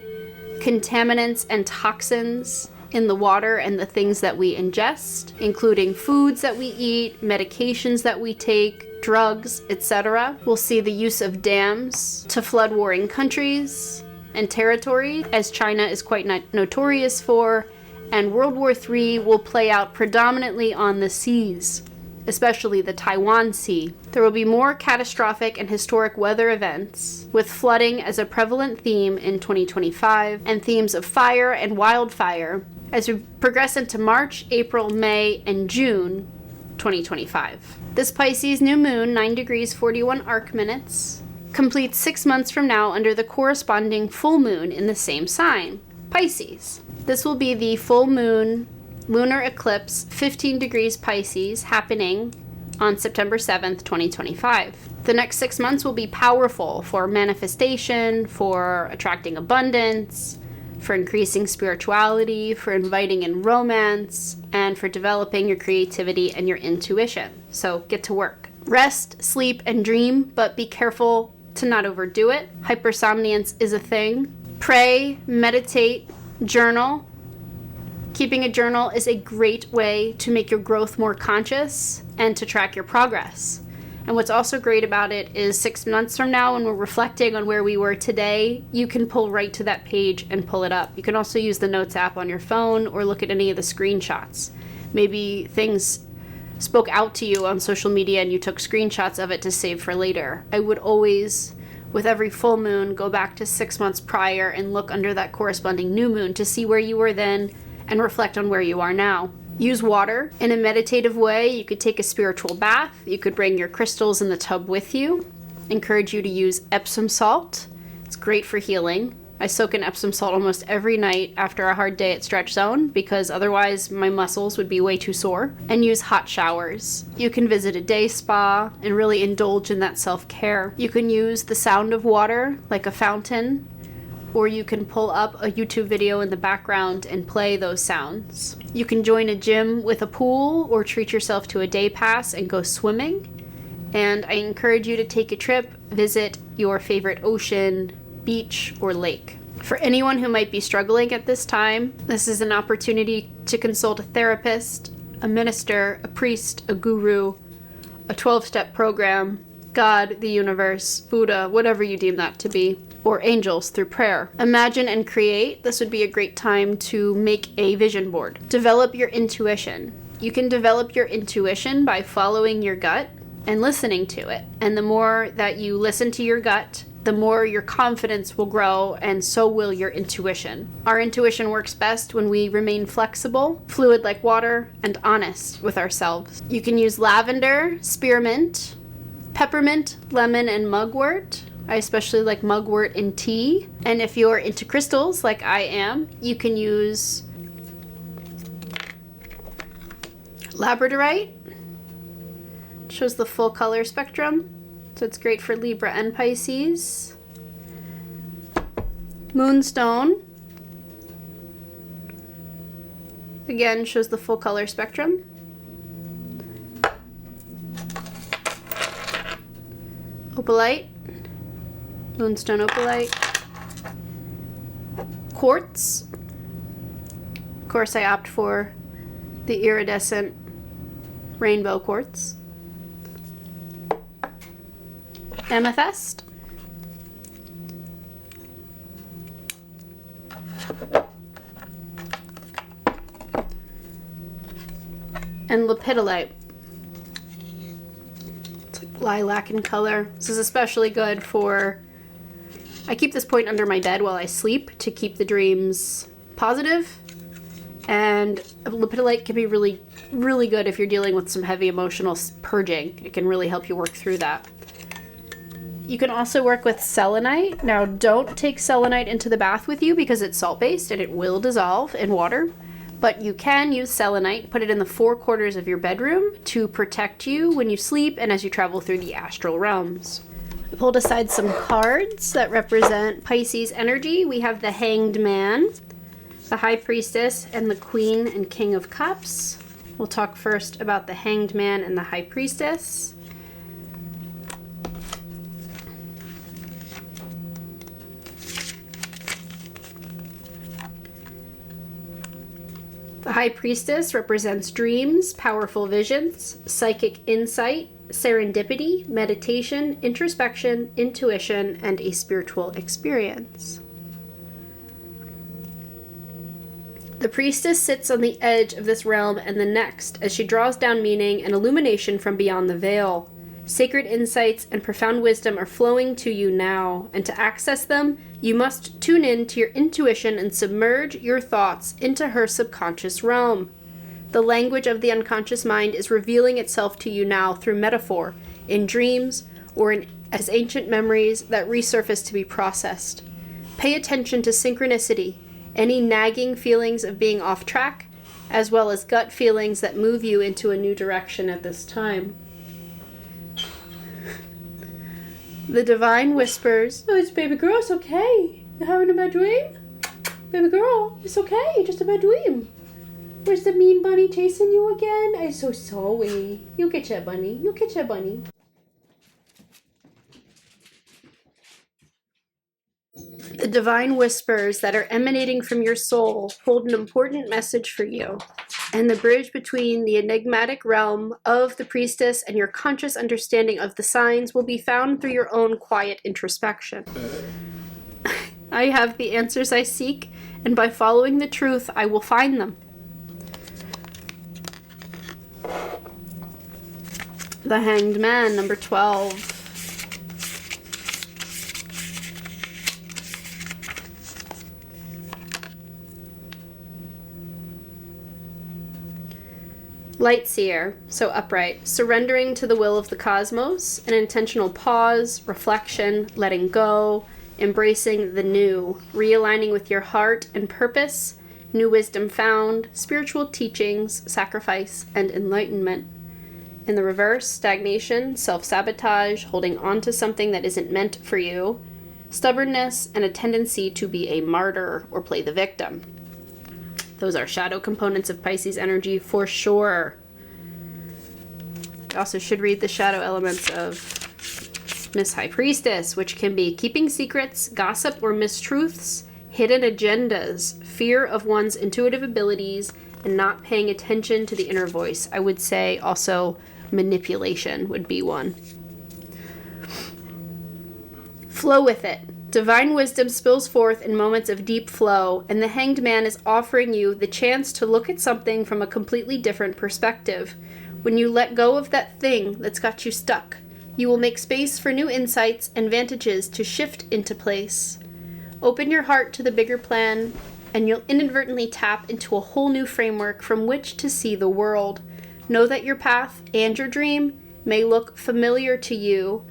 contaminants and toxins in the water and the things that we ingest, including foods that we eat, medications that we take, drugs, etc. We'll see the use of dams to flood warring countries and territory, as China is quite notorious for, and World War III will play out predominantly on the seas, especially the Taiwan Sea. There will be more catastrophic and historic weather events, with flooding as a prevalent theme in 2025, and themes of fire and wildfire as we progress into March, April, May, and June 2025. This Pisces new moon, 9 degrees 41 arc minutes, completes 6 months from now under the corresponding full moon in the same sign, Pisces. This will be the full moon lunar eclipse 15 degrees Pisces happening on September 7th, 2025. The next 6 months will be powerful for manifestation, for attracting abundance, for increasing spirituality, for inviting in romance, and for developing your creativity and your intuition. So get to work. Rest, sleep, and dream, but be careful to not overdo it. Hypersomniance is a thing. Pray, meditate, journal. Keeping a journal is a great way to make your growth more conscious and to track your progress. And what's also great about it is 6 months from now, when we're reflecting on where we were today, you can pull right to that page and pull it up. You can also use the Notes app on your phone or look at any of the screenshots. Maybe things spoke out to you on social media and you took screenshots of it to save for later. I would always, with every full moon, go back to 6 months prior and look under that corresponding new moon to see where you were then and reflect on where you are now. Use water in a meditative way. You could take a spiritual bath. You could bring your crystals in the tub with you. Encourage you to use Epsom salt. It's great for healing. I soak in Epsom salt almost every night after a hard day at Stretch Zone because otherwise my muscles would be way too sore. And use hot showers. You can visit a day spa and really indulge in that self-care. You can use the sound of water like a fountain, or you can pull up a YouTube video in the background and play those sounds. You can join a gym with a pool or treat yourself to a day pass and go swimming. And I encourage you to take a trip, visit your favorite ocean, beach, or lake. For anyone who might be struggling at this time, this is an opportunity to consult a therapist, a minister, a priest, a guru, a 12-step program, God, the universe, Buddha, whatever you deem that to be, or angels through prayer. Imagine and create. This would be a great time to make a vision board. Develop your intuition. You can develop your intuition by following your gut and listening to it. And the more that you listen to your gut, the more your confidence will grow, and so will your intuition. Our intuition works best when we remain flexible, fluid like water, and honest with ourselves. You can use lavender, spearmint, peppermint, lemon, and mugwort. I especially like mugwort in tea. And if you're into crystals like I am, you can use labradorite. It shows the full color spectrum, so it's great for Libra and Pisces. Moonstone, again, shows the full color spectrum. Opalite, moonstone opalite. Quartz, of course I opt for the iridescent rainbow quartz. Amethyst, and lepidolite. It's like lilac in color. This is especially good for, I keep this point under my bed while I sleep to keep the dreams positive. And lepidolite can be really, really good if you're dealing with some heavy emotional purging. It can really help you work through that. You can also work with selenite. Now, don't take selenite into the bath with you because it's salt-based and it will dissolve in water. But you can use selenite, put it in the 4 corners of your bedroom to protect you when you sleep and as you travel through the astral realms. I pulled aside some cards that represent Pisces energy. We have the Hanged Man, the High Priestess, and the Queen and King of Cups. We'll talk first about the Hanged Man and the High Priestess. The High Priestess represents dreams, powerful visions, psychic insight, serendipity, meditation, introspection, intuition, and a spiritual experience. The priestess sits on the edge of this realm and the next as she draws down meaning and illumination from beyond the veil. Sacred insights and profound wisdom are flowing to you now, and to access them, you must tune in to your intuition and submerge your thoughts into her subconscious realm. The language of the unconscious mind is revealing itself to you now through metaphor, in dreams, or as ancient memories that resurface to be processed. Pay attention to synchronicity, any nagging feelings of being off track, as well as gut feelings that move you into a new direction at this time. The divine whispers, "Oh, it's baby girl, it's okay. You're having a bad dream? Baby girl, it's okay, just a bad dream. Where's the mean bunny chasing you again? I'm so sorry. You'll get your bunny. You'll get your bunny." The divine whispers that are emanating from your soul hold an important message for you, and the bridge between the enigmatic realm of the priestess and your conscious understanding of the signs will be found through your own quiet introspection. I have the answers I seek, and by following the truth, I will find them. The Hanged Man, number 12. Light seer, so upright, surrendering to the will of the cosmos, an intentional pause, reflection, letting go, embracing the new, realigning with your heart and purpose, new wisdom found, spiritual teachings, sacrifice, and enlightenment. In the reverse, stagnation, self-sabotage, holding on to something that isn't meant for you, stubbornness, and a tendency to be a martyr or play the victim. Those are shadow components of Pisces energy for sure. You also should read the shadow elements of Miss High Priestess, which can be keeping secrets, gossip or mistruths, hidden agendas, fear of one's intuitive abilities, and not paying attention to the inner voice. I would say also manipulation would be one. Flow with it. Divine wisdom spills forth in moments of deep flow, and the Hanged Man is offering you the chance to look at something from a completely different perspective. When you let go of that thing that's got you stuck, you will make space for new insights and vantages to shift into place. Open your heart to the bigger plan, and you'll inadvertently tap into a whole new framework from which to see the world. Know that your path and your dream may look familiar to you,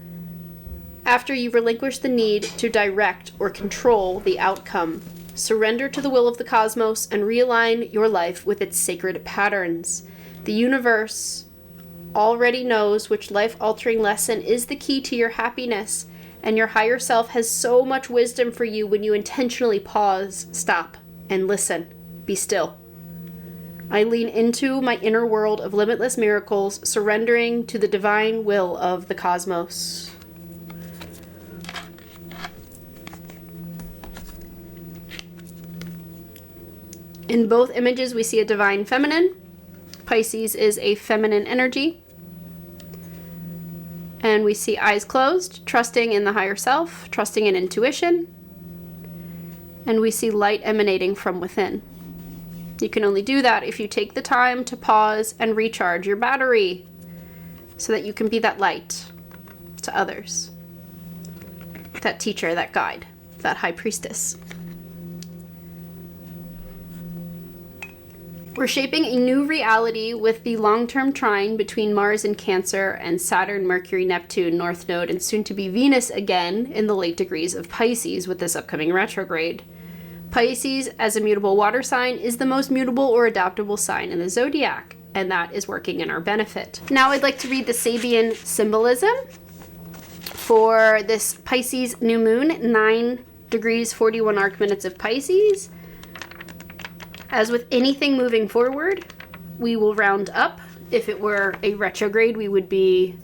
after you relinquish the need to direct or control the outcome. Surrender to the will of the cosmos and realign your life with its sacred patterns. The universe already knows which life-altering lesson is the key to your happiness, and your higher self has so much wisdom for you when you intentionally pause, stop, and listen. Be still. I lean into my inner world of limitless miracles, surrendering to the divine will of the cosmos. In both images, we see a divine feminine. Pisces is a feminine energy. And we see eyes closed, trusting in the higher self, trusting in intuition. And we see light emanating from within. You can only do that if you take the time to pause and recharge your battery so that you can be that light to others. That teacher, that guide, that high priestess. We're shaping a new reality with the long-term trine between Mars in Cancer and Saturn, Mercury, Neptune, North Node, and soon to be Venus again in the late degrees of Pisces with this upcoming retrograde. Pisces, as a mutable water sign, is the most mutable or adaptable sign in the zodiac, and that is working in our benefit. Now I'd like to read the Sabian symbolism for this Pisces New Moon, 9 degrees 41 arc minutes of Pisces. As with anything moving forward, we will round up. If it were a retrograde, we would be,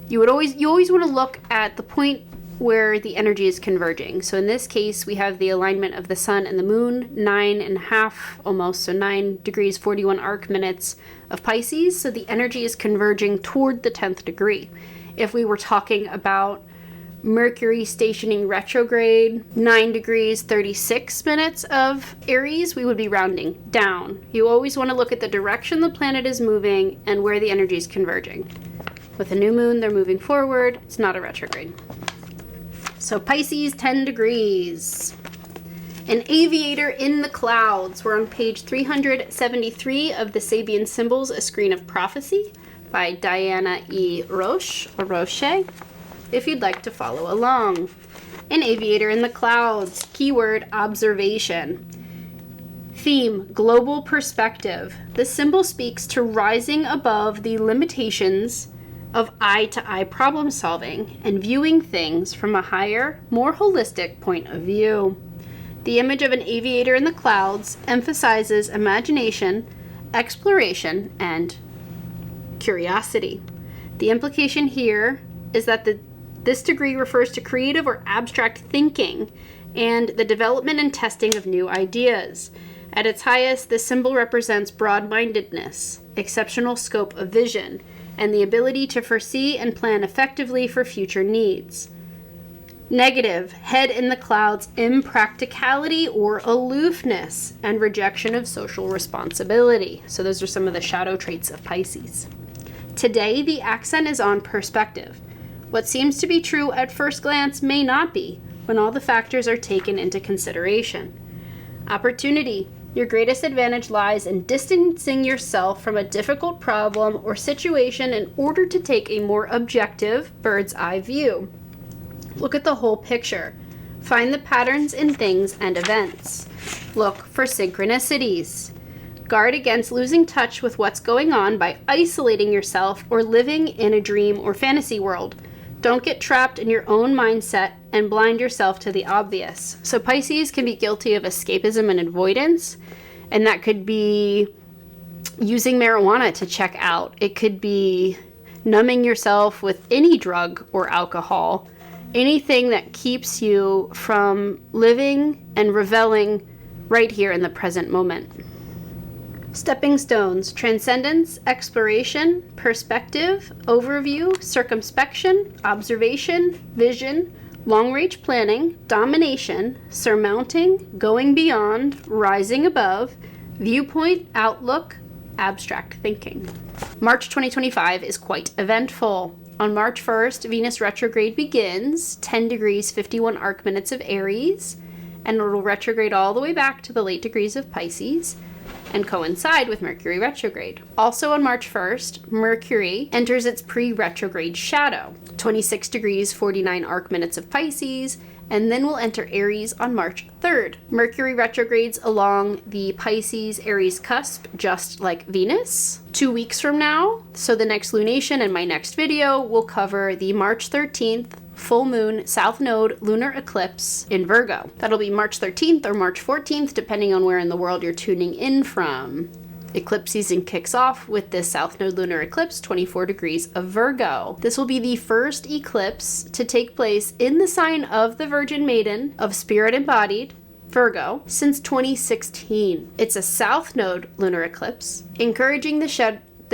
you always want to look at the point where the energy is converging. So in this case, we have the alignment of the sun and the moon, 9.5 almost, so 9 degrees 41 arc minutes of Pisces. So the energy is converging toward the 10th degree. If we were talking about Mercury stationing retrograde, 9 degrees 36 minutes of Aries, we would be rounding down. You always want to look at the direction the planet is moving and where the energy is converging. With a new moon, they're moving forward. It's not a retrograde. So Pisces, 10 degrees. An aviator in the clouds. We're on page 373 of the Sabian Symbols, A Screen of Prophecy by Diana E. Roche, or Roche, if you'd like to follow along. An aviator in the clouds. Keyword, observation. Theme, global perspective. The symbol speaks to rising above the limitations of eye-to-eye problem solving and viewing things from a higher, more holistic point of view. The image of an aviator in the clouds emphasizes imagination, exploration, and curiosity. The implication here is that this degree refers to creative or abstract thinking and the development and testing of new ideas. At its highest, this symbol represents broad-mindedness, exceptional scope of vision, and the ability to foresee and plan effectively for future needs. Negative, head in the clouds, impracticality or aloofness, and rejection of social responsibility. So those are some of the shadow traits of Pisces. Today, the accent is on perspective. What seems to be true at first glance may not be, when all the factors are taken into consideration. Opportunity. Your greatest advantage lies in distancing yourself from a difficult problem or situation in order to take a more objective, bird's eye view. Look at the whole picture. Find the patterns in things and events. Look for synchronicities. Guard against losing touch with what's going on by isolating yourself or living in a dream or fantasy world. Don't get trapped in your own mindset and blind yourself to the obvious. So Pisces can be guilty of escapism and avoidance, and that could be using marijuana to check out. It could be numbing yourself with any drug or alcohol, anything that keeps you from living and reveling right here in the present moment. Stepping stones, transcendence, exploration, perspective, overview, circumspection, observation, vision, long-range planning, domination, surmounting, going beyond, rising above, viewpoint, outlook, abstract thinking. March 2025 is quite eventful. On March 1st, Venus retrograde begins, 10 degrees 51 arc minutes of Aries, and it will retrograde all the way back to the late degrees of Pisces and coincide with Mercury retrograde. Also on March 1st, Mercury enters its pre-retrograde shadow, 26 degrees 49 arc minutes of Pisces, and then will enter Aries on March 3rd. Mercury retrogrades along the Pisces-Aries cusp, just like Venus. 2 weeks from now, so the next lunation and my next video will cover the March 13th full moon south node lunar eclipse in Virgo. That'll be March 13th or March 14th, depending on where in the world you're tuning in from. Eclipse season kicks off with this south node lunar eclipse, 24 degrees of Virgo. This will be the first eclipse to take place in the sign of the Virgin Maiden of Spirit Embodied, Virgo, since 2016. It's a south node lunar eclipse, encouraging the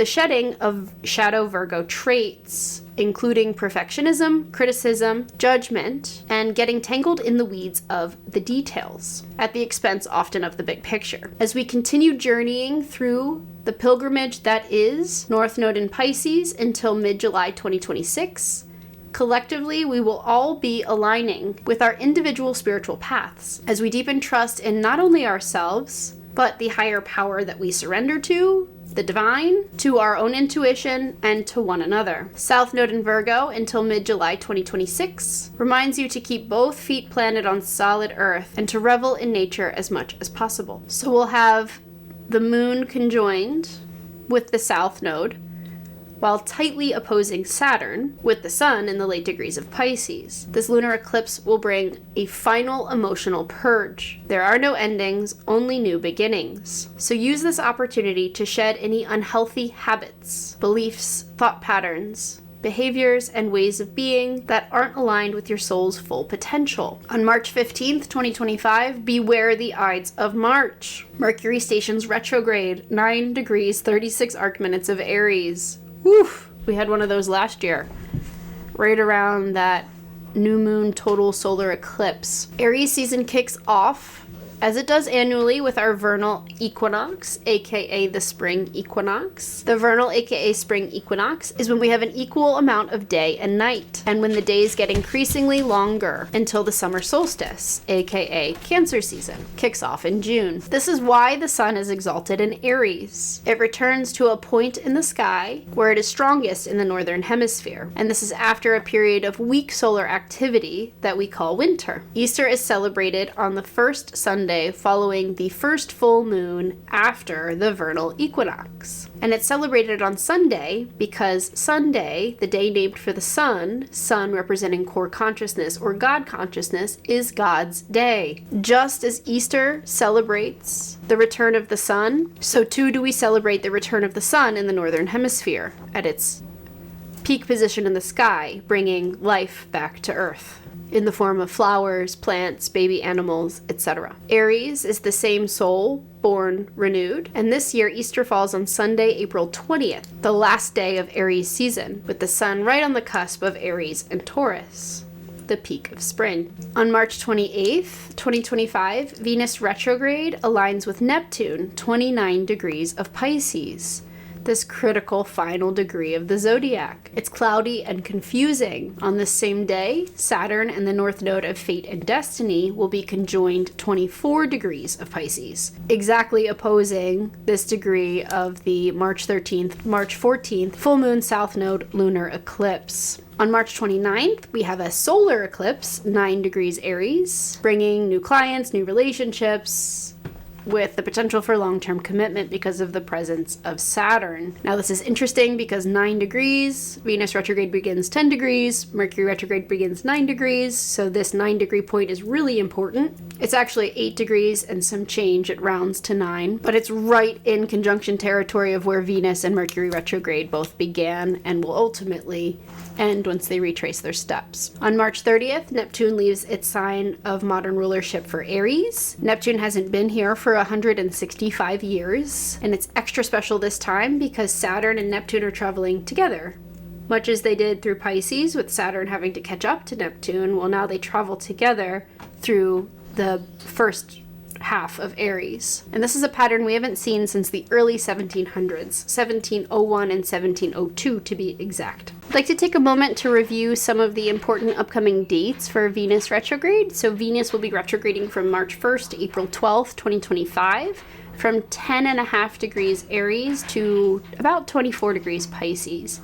shedding of shadow Virgo traits, including perfectionism, criticism, judgment, and getting tangled in the weeds of the details, at the expense often of the big picture. As we continue journeying through the pilgrimage that is North Node in Pisces until mid-July 2026, collectively, we will all be aligning with our individual spiritual paths as we deepen trust in not only ourselves, but the higher power that we surrender to, the divine, to our own intuition, and to one another. South Node in Virgo until mid-July 2026 reminds you to keep both feet planted on solid earth and to revel in nature as much as possible. So we'll have the moon conjoined with the South Node, while tightly opposing Saturn with the sun in the late degrees of Pisces. This lunar eclipse will bring a final emotional purge. There are no endings, only new beginnings. So use this opportunity to shed any unhealthy habits, beliefs, thought patterns, behaviors, and ways of being that aren't aligned with your soul's full potential. On March 15th, 2025, beware the Ides of March. Mercury stations retrograde, 9 degrees 36 arc minutes of Aries. Woof! We had one of those last year, right around that new moon total solar eclipse. Aries season kicks off as it does annually with our vernal equinox, aka the spring equinox. The vernal, aka spring equinox, is when we have an equal amount of day and night, and when the days get increasingly longer until the summer solstice, aka Cancer season, kicks off in June. This is why the sun is exalted in Aries. It returns to a point in the sky where it is strongest in the northern hemisphere, and this is after a period of weak solar activity that we call winter. Easter is celebrated on the first Sunday following the first full moon after the vernal equinox. And it's celebrated on Sunday because Sunday, the day named for the sun representing core consciousness or God consciousness, is God's day. Just as Easter celebrates the return of the sun, so too do we celebrate the return of the sun in the northern hemisphere at its peak position in the sky, bringing life back to Earth in the form of flowers, plants, baby animals, etc. Aries is the same soul, born renewed, and this year Easter falls on Sunday, April 20th, the last day of Aries season, with the sun right on the cusp of Aries and Taurus, the peak of spring. On March 28th, 2025, Venus retrograde aligns with Neptune, 29 degrees of Pisces, this critical final degree of the zodiac. It's cloudy and confusing. On this same day, Saturn and the north node of fate and destiny will be conjoined 24 degrees of Pisces, exactly opposing this degree of the March 13th, March 14th full moon south node lunar eclipse. On March 29th, we have a solar eclipse, 9 degrees Aries, bringing new clients, new relationships, with the potential for long-term commitment because of the presence of Saturn. Now this is interesting because 9 degrees, Venus retrograde begins 10 degrees, Mercury retrograde begins 9 degrees, so this 9-degree point is really important. It's actually 8 degrees and some change, it rounds to 9, but it's right in conjunction territory of where Venus and Mercury retrograde both began and will ultimately end once they retrace their steps. On March 30th, Neptune leaves its sign of modern rulership for Aries. Neptune hasn't been here for 165 years, and it's extra special this time because Saturn and Neptune are traveling together. Much as they did through Pisces, with Saturn having to catch up to Neptune, well, now they travel together through the first half of Aries. And this is a pattern we haven't seen since the early 1700s, 1701 and 1702 to be exact. I'd like to take a moment to review some of the important upcoming dates for Venus retrograde. So Venus will be retrograding from March 1st to April 12th, 2025, from 10.5 degrees Aries to about 24 degrees Pisces.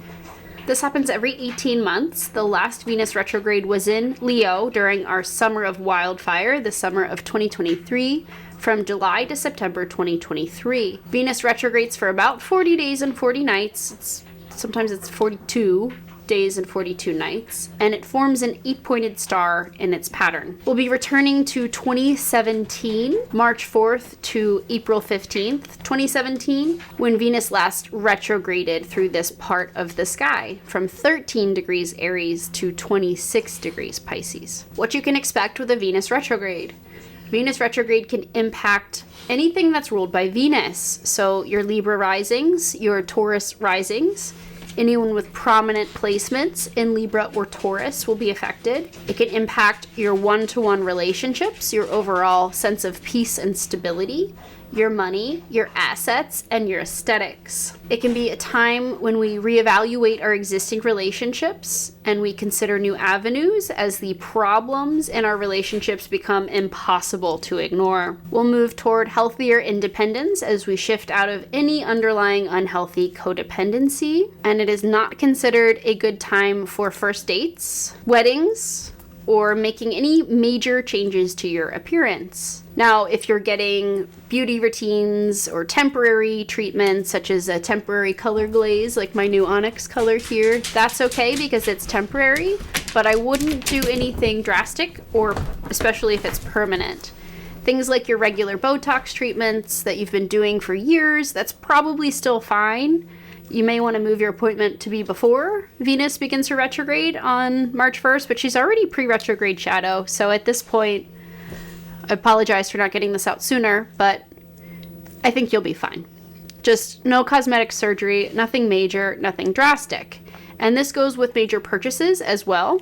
This happens every 18 months. The last Venus retrograde was in Leo during our summer of wildfire, the summer of 2023, from July to September 2023. Venus retrogrades for about 40 days and 40 nights. Sometimes it's 42 days and 42 nights, and it forms an 8-pointed star in its pattern. We'll be returning to 2017, March 4th to April 15th, 2017, when Venus last retrograded through this part of the sky, from 13 degrees Aries to 26 degrees Pisces. What you can expect with a Venus retrograde. Venus retrograde can impact anything that's ruled by Venus. So your Libra risings, your Taurus risings, anyone with prominent placements in Libra or Taurus will be affected. It can impact your one-to-one relationships, your overall sense of peace and stability, your money, your assets, and your aesthetics. It can be a time when we reevaluate our existing relationships and we consider new avenues as the problems in our relationships become impossible to ignore. We'll move toward healthier independence as we shift out of any underlying unhealthy codependency, and it is not considered a good time for first dates, weddings, or making any major changes to your appearance. Now, if you're getting beauty routines or temporary treatments, such as a temporary color glaze, like my new onyx color here, that's okay because it's temporary, but I wouldn't do anything drastic, or especially if it's permanent. Things like your regular Botox treatments that you've been doing for years, that's probably still fine. You may want to move your appointment to be before Venus begins her retrograde on March 1st, but she's already pre-retrograde shadow, so at this point, I apologize for not getting this out sooner, but I think you'll be fine. Just no cosmetic surgery, nothing major, nothing drastic. And this goes with major purchases as well.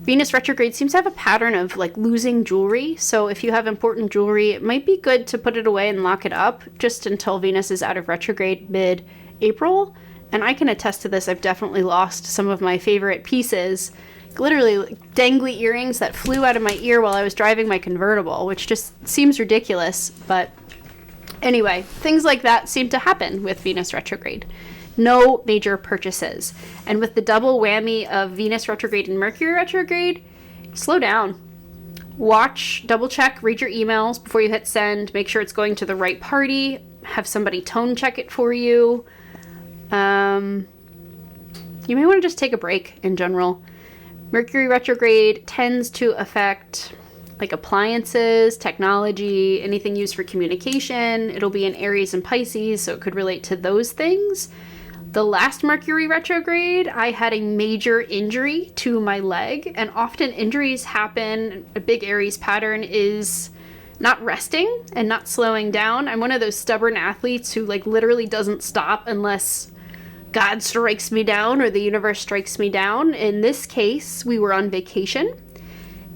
Venus retrograde seems to have a pattern of like losing jewelry. So if you have important jewelry, it might be good to put it away and lock it up just until Venus is out of retrograde mid-April. And I can attest to this. I've definitely lost some of my favorite pieces. Literally like dangly earrings that flew out of my ear while I was driving my convertible, which just seems ridiculous. But anyway, things like that seem to happen with Venus retrograde. No major purchases. And with the double whammy of Venus retrograde and Mercury retrograde, slow down. Watch, double check, read your emails before you hit send. Make sure it's going to the right party. Have somebody tone check it for you. You may want to just take a break in general. Mercury retrograde tends to affect like appliances, technology, anything used for communication. It'll be in Aries and Pisces, so it could relate to those things. The last Mercury retrograde, I had a major injury to my leg, and often injuries happen. A big Aries pattern is not resting and not slowing down. I'm one of those stubborn athletes who like literally doesn't stop unless God strikes me down or the universe strikes me down. In this case, we were on vacation.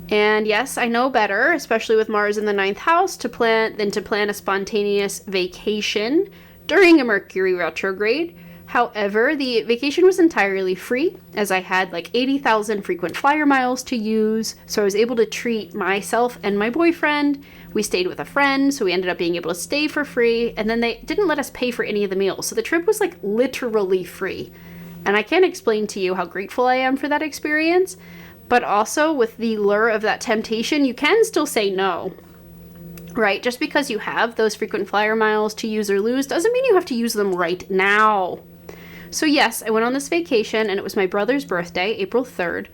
And yes, I know better, especially with Mars in the 9th house, to plan a spontaneous vacation during a Mercury retrograde. However, the vacation was entirely free, as I had like 80,000 frequent flyer miles to use, so I was able to treat myself and my boyfriend. We stayed with a friend, so we ended up being able to stay for free, and then they didn't let us pay for any of the meals, so the trip was like literally free. And I can't explain to you how grateful I am for that experience, but also with the lure of that temptation, you can still say no. Right? Just because you have those frequent flyer miles to use or lose doesn't mean you have to use them right now. So yes, I went on this vacation, and it was my brother's birthday, April 3rd.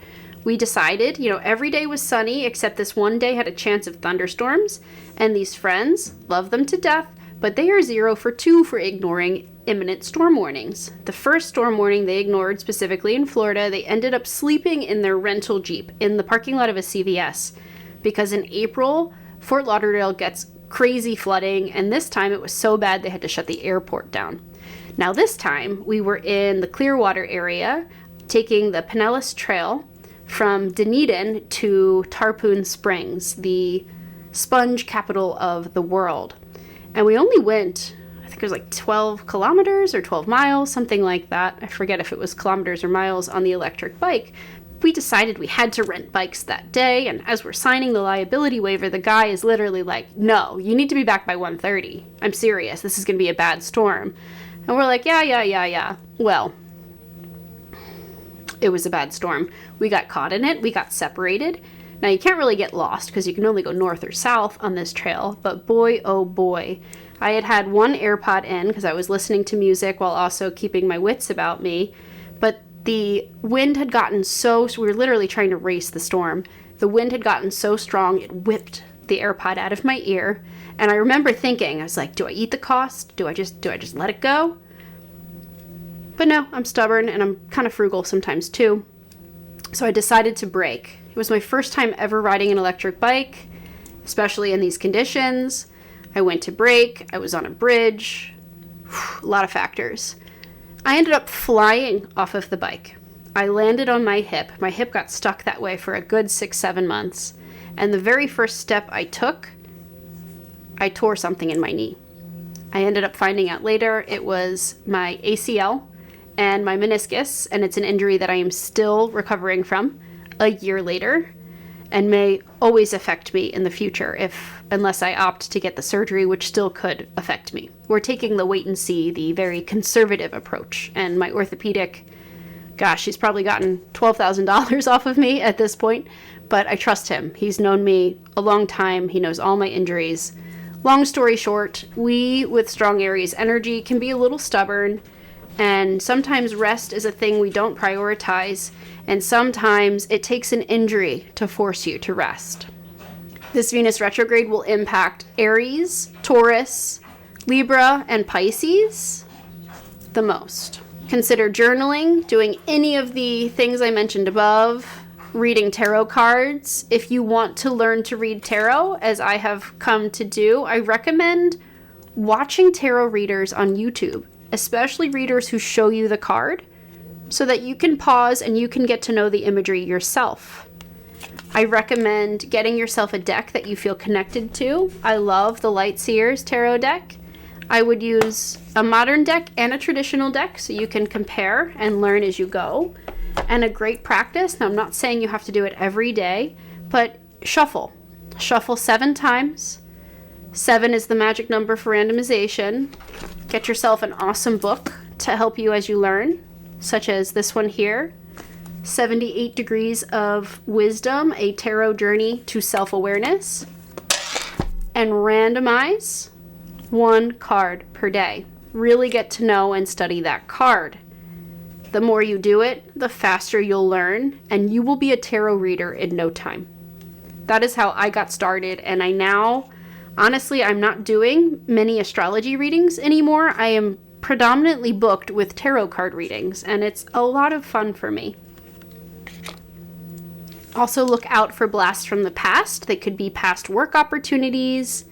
We decided, every day was sunny, except this one day had a chance of thunderstorms. And these friends, love them to death, but they are 0 for 2 for ignoring imminent storm warnings. The first storm warning they ignored, specifically in Florida, they ended up sleeping in their rental Jeep in the parking lot of a CVS. Because in April, Fort Lauderdale gets crazy flooding, and this time it was so bad they had to shut the airport down. Now this time, we were in the Clearwater area, taking the Pinellas Trail from Dunedin to Tarpon Springs, the sponge capital of the world. And we only went, I think it was like 12 kilometers or 12 miles, something like that. I forget if it was kilometers or miles on the electric bike. We decided we had to rent bikes that day, and as we're signing the liability waiver, the guy is literally like, no, you need to be back by 1:30. I'm serious, this is going to be a bad storm. And we're like, yeah. Well, it was a bad storm. We got caught in it. We got separated. Now, you can't really get lost because you can only go north or south on this trail. But boy, oh boy. I had one AirPod in because I was listening to music while also keeping my wits about me. But the wind had gotten so we were literally trying to race the storm. The wind had gotten so strong, it whipped the AirPod out of my ear. And I remember thinking, I was like, do I eat the cost? Do I just let it go? But no, I'm stubborn and I'm kind of frugal sometimes too. So I decided to brake. It was my first time ever riding an electric bike, especially in these conditions. I went to brake. I was on a bridge. A lot of factors. I ended up flying off of the bike. I landed on my hip. My hip got stuck that way for a good 6-7 months. And the very first step I took, I tore something in my knee. I ended up finding out later it was my ACL and my meniscus, and it's an injury that I am still recovering from a year later and may always affect me in the future unless I opt to get the surgery, which still could affect me. We're taking the wait and see, the very conservative approach, and my orthopedic, gosh, he's probably gotten $12,000 off of me at this point, but I trust him. He's known me a long time. He knows all my injuries. Long story short, we with strong Aries energy can be a little stubborn, and sometimes rest is a thing we don't prioritize, and sometimes it takes an injury to force you to rest. This Venus retrograde will impact Aries, Taurus, Libra, and Pisces the most. Consider journaling, doing any of the things I mentioned above, reading tarot cards. If you want to learn to read tarot, as I have come to do, I recommend watching tarot readers on YouTube, especially readers who show you the card, so that you can pause and you can get to know the imagery yourself. I recommend getting yourself a deck that you feel connected to. I love the Light Seers Tarot deck. I would use a modern deck and a traditional deck so you can compare and learn as you go. And a great practice, now I'm not saying you have to do it every day, but shuffle. Shuffle 7 times. 7 is the magic number for randomization. Get yourself an awesome book to help you as you learn, such as this one here, 78 Degrees of Wisdom, a tarot journey to self-awareness, and randomize 1 card per day. Really get to know and study that card. The more you do it, the faster you'll learn, and you will be a tarot reader in no time. That is how I got started, and I now, honestly, I'm not doing many astrology readings anymore. I am predominantly booked with tarot card readings, and it's a lot of fun for me. Also look out for blasts from the past. They could be past work opportunities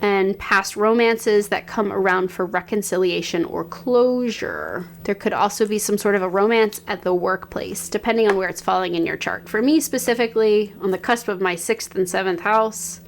and past romances that come around for reconciliation or closure. There could also be some sort of a romance at the workplace, depending on where it's falling in your chart. For me specifically, on the cusp of my 6th and 7th house,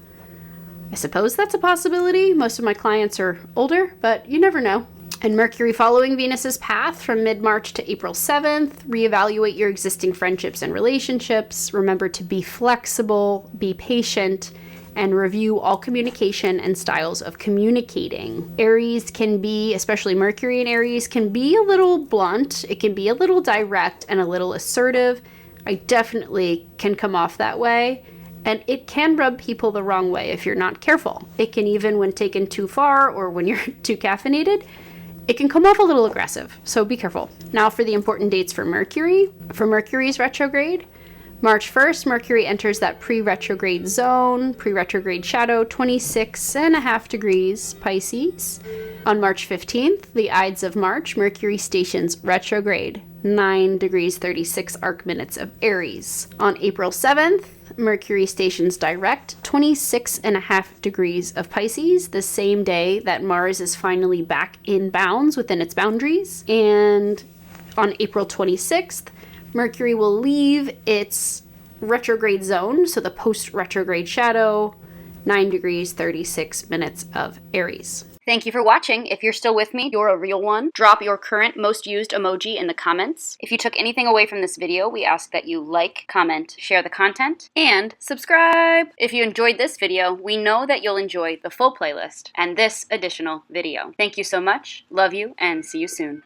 I suppose that's a possibility. Most of my clients are older, but you never know. And Mercury following Venus's path from mid-March to April 7th. Reevaluate your existing friendships and relationships. Remember to be flexible, be patient, and review all communication and styles of communicating. Aries can be, especially Mercury in Aries, can be a little blunt. It can be a little direct and a little assertive. I definitely can come off that way. And it can rub people the wrong way if you're not careful. It can even, when taken too far or when you're too caffeinated, it can come off a little aggressive, so be careful. Now for the important dates for Mercury. For Mercury's retrograde, March 1st, Mercury enters that pre-retrograde zone, pre-retrograde shadow, 26.5 degrees Pisces. On March 15th, the Ides of March, Mercury stations retrograde, 9 degrees 36 arc minutes of Aries. On April 7th, Mercury stations direct, 26.5 degrees of Pisces, the same day that Mars is finally back in bounds within its boundaries. And on April 26th, Mercury will leave its retrograde zone, so the post-retrograde shadow, 9 degrees 36 minutes of Aries. Thank you for watching. If you're still with me, you're a real one. Drop your current most used emoji in the comments. If you took anything away from this video, we ask that you like, comment, share the content, and subscribe. If you enjoyed this video, we know that you'll enjoy the full playlist and this additional video. Thank you so much. Love you, and see you soon.